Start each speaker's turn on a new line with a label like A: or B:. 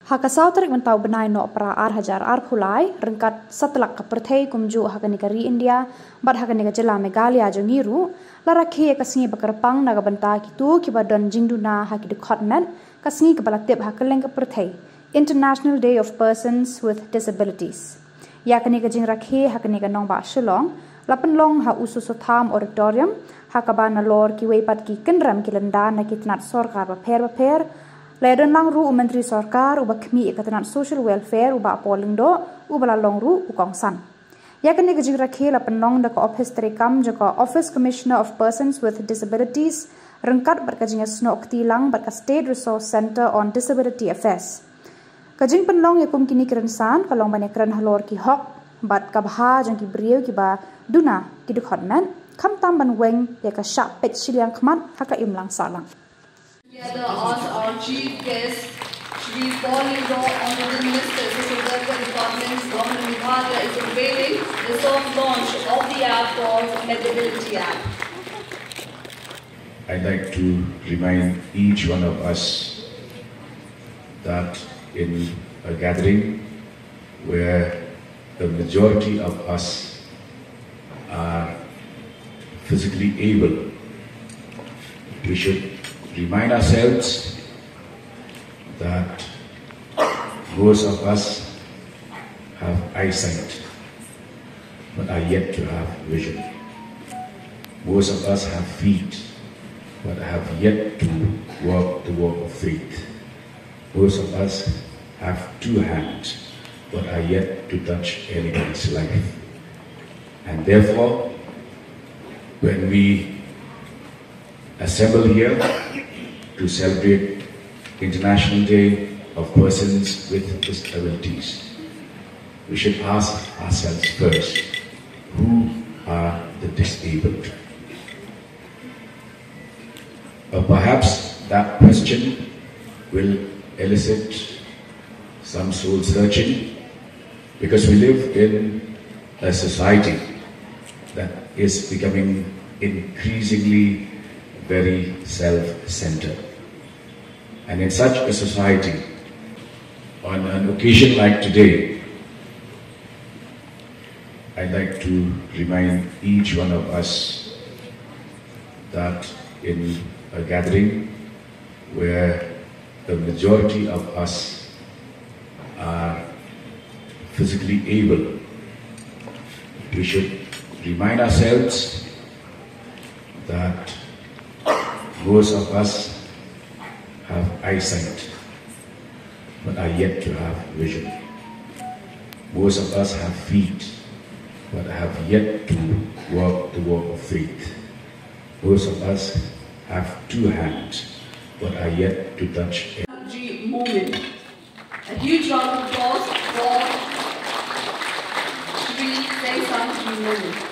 A: Haka sauterik mentau benai no pra hajar pulai Ryngkat setelak kepertei kumju haka negari India bat haka negara jela Meghalaya jongiru lara ke kasingi bakarpang naga benta kitu kiba don Duna haki Dkhot men kasingi kepala tip haka leng kepertei International Day of Persons with Disabilities. Ya kani ka jing rakhe haka negara nong ba Shillong lapan long ha ususotham auditorium haka ba na lor ki weipat ki kenram ki lenda na kitnat sorkar ba per Ledon lang ru Menteri Sarkar uba kmi ikatanan social welfare uba polling do uba long ru ukongsan. Ya kani gajing rakhe la penong da office terekam jaka Office Commissioner of Persons with Disabilities Ryngkat berkajing sno oktilang berka State Resource Center on Disability Affairs. Kajing penong yakum kini kerensan kalong banyak keren halor ki hok bat kabha jang ki brio ki ba Duna ki Dkhot men kam tam ban weng ya ka syak Peit Shillong kmat haka Imlang Sahlang.
B: Together as our chief guest, Shri Honorable Minister, Social Department's Government Meghalaya is unveiling the soft launch of the app called Meghalaya app.
C: I'd like to remind each one of us that in a gathering where the majority of us are physically able, we should remind ourselves that most of us have eyesight but are yet to have vision. Most of us have feet but have yet to walk the walk of faith. Most of us have two hands but are yet to touch anybody's life. And therefore, when we assemble here to celebrate International Day of Persons with Disabilities, we should ask ourselves first, who are the disabled? Perhaps that question will elicit some soul searching, because we live in a society that is becoming increasingly very self-centered. And in such a society, on an occasion like today, I'd like to remind each one of us that in a gathering where the majority of us are physically able, we should remind ourselves that most of us have eyesight but are yet to have vision. Most of us have feet but have yet to walk the walk of faith. Most of us have two hands but are yet to touch.
B: Moment. A huge round of applause for Shri Sahlang moment.